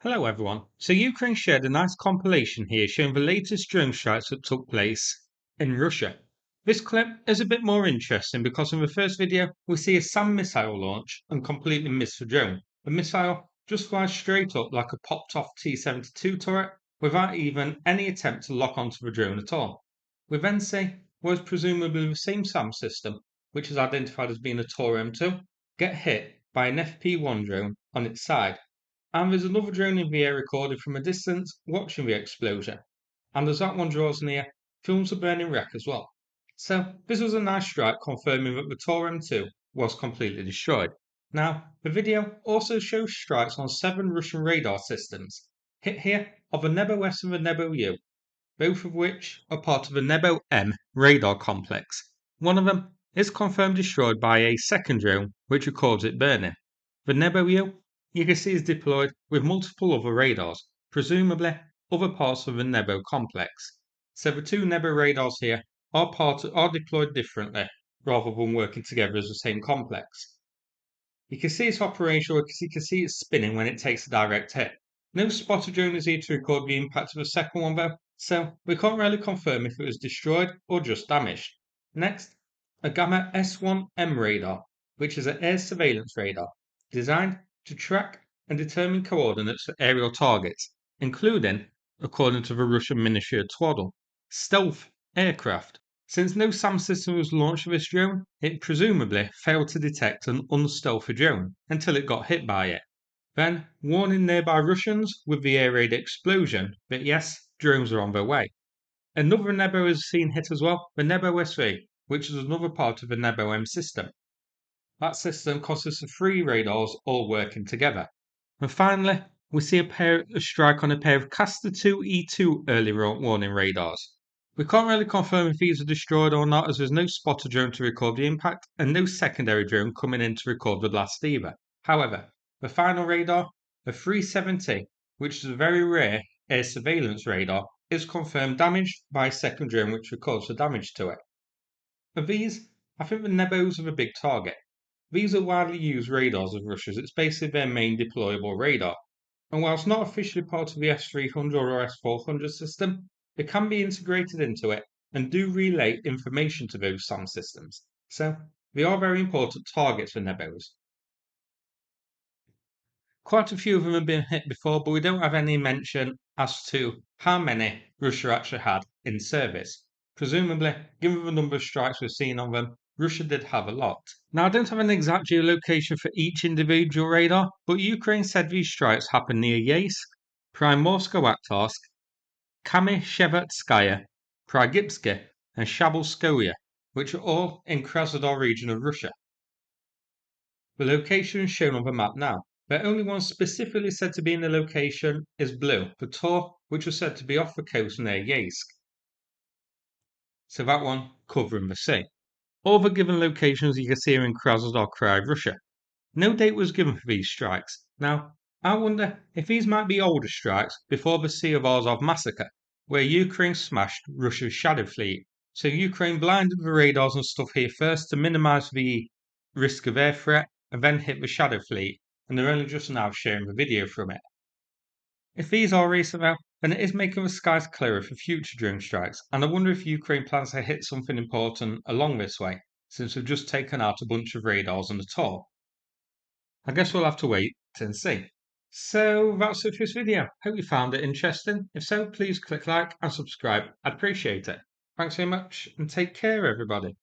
Hello everyone. So Ukraine shared a nice compilation here showing the latest drone strikes that took place in Russia. This clip is a bit more interesting because in the first video we see a SAM missile launch and completely miss the drone. The missile just flies straight up like a popped off T-72 turret without even any attempt to lock onto the drone at all. We then see what is presumably the same SAM system, which is identified as being a Tor-M2, get hit by an FP1 drone on its side. And there's another drone in the air recorded from a distance watching the explosion. And as that one draws near, films a burning wreck as well. So this was a nice strike confirming that the Tor-M2 was completely destroyed. Now, the video also shows strikes on 7 Russian radar systems. Hit here are the Nebo-S and the Nebo-u, both of which are part of the Nebo-M radar complex. One of them is confirmed destroyed by a second drone which records it burning. The Nebo-u you can see is deployed with multiple other radars, presumably other parts of the Nebo complex. So the two Nebo radars here are deployed differently rather than working together as the same complex. You can see it's operational because you can see it spinning when it takes a direct hit. No spotter drone is here to record the impact of the second one though, so we can't really confirm if it was destroyed or just damaged. Next, a Gamma S1M radar, which is an air surveillance radar designed to track and determine coordinates for aerial targets, including, according to the Russian Ministry of Twaddle, stealth aircraft. Since no SAM system was launched for this drone, it presumably failed to detect an unstealthy drone until it got hit by it, then warning nearby Russians with the air raid explosion that yes, drones are on their way. Another Nebo is seen hit as well, the Nebo-SV, which is another part of the Nebo-M system. That system consists of 3 radars all working together. And finally, we see a strike on a pair of Kasta-2E2 early warning radars. We can't really confirm if these are destroyed or not, as there's no spotter drone to record the impact and no secondary drone coming in to record the blast either. However, the final radar, the 370, which is a very rare air surveillance radar, is confirmed damaged by a second drone which records the damage to it. Of these, I think the Nebos are the big target. These are widely used radars of Russia's, it's basically their main deployable radar. And whilst not officially part of the S300 or S400 system, they can be integrated into it and do relay information to those SAM systems. So they are very important targets for Nebos. Quite a few of them have been hit before, but we don't have any mention as to how many Russia actually had in service. Presumably, given the number of strikes we've seen on them, Russia did have a lot. Now, I don't have an exact geolocation for each individual radar, but Ukraine said these strikes happened near Yeysk, Primorsko-Akhtarsk, Kamyshevetskaya, Prygipsky, and Shabelskoye, which are all in Krasnodar region of Russia. The location is shown on the map now. The only one specifically said to be in the location is blue, the Tor, which was said to be off the coast near Yeysk. So that one covering the sea. All the given locations you can see are in Krasnodar Krai, Russia. No date was given for these strikes. Now, I wonder if these might be older strikes before the Sea of Azov massacre, where Ukraine smashed Russia's shadow fleet. So Ukraine blinded the radars and stuff here first to minimise the risk of air threat, and then hit the shadow fleet, and they're only just now sharing the video from it. If these are recent though, then it is making the skies clearer for future drone strikes, and I wonder if Ukraine plans to hit something important along this way, since we've just taken out a bunch of radars on the Tor. I guess we'll have to wait and see. So that's it for this video. Hope you found it interesting. If so, please click like and subscribe. I'd appreciate it. Thanks very much and take care everybody.